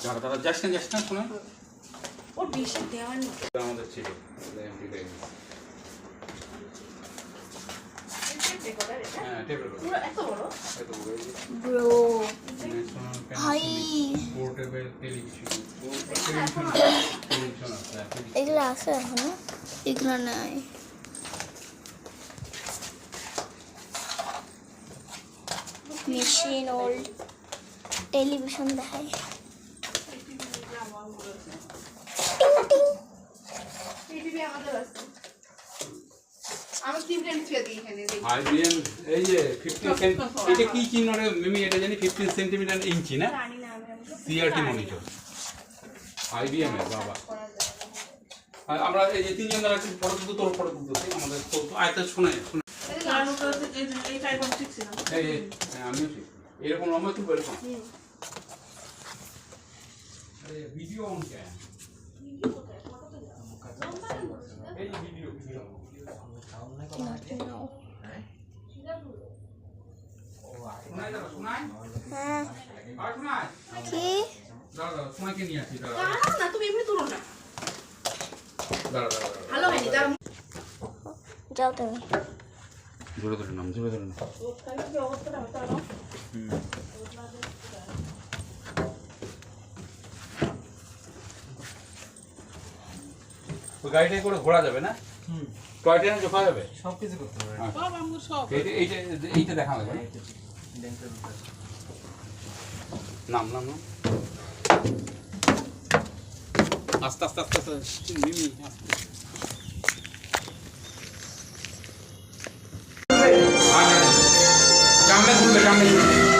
দাদা যাস না শোনা ওর বেশি দেওয়া নেই আমাদের ছিল এগুলো আছে এখনো, এগুলো নাই। মেশিন ওল্ড, টেলিভিশন দেখায়। আইবিএম এই যে 15 সেন্ট এটা কি চিহ্ন রে মিমি এটা জানি 15 সেন্টিমিটার ইঞ্চি না সিআরটি মনিটর আইবিএম এর বাবা আমরা এই যে তিনজন দ্বারা ফটো তুলতে তোর ফটো তুলতে আমাদের তো আয়তা শোনা এই টাইপ অফ ঠিক ছিল এই আমিও ঠিক এরকম লম্বা তুলবো এরকম আরে ভিডিও অন ক্যাম ভিডিও কোথায় ফটো তো যাও এই ভিডিও যাও তুমি জোরে ধরে নাম গাড়িটাই করে ঘোরা যাবে না টয় ট্রেনে ঢোকা যাবে সবকিছু করতে হবে এইটা দেখা যাবে নাম আস্তে মিমি সামনে ঘুরবে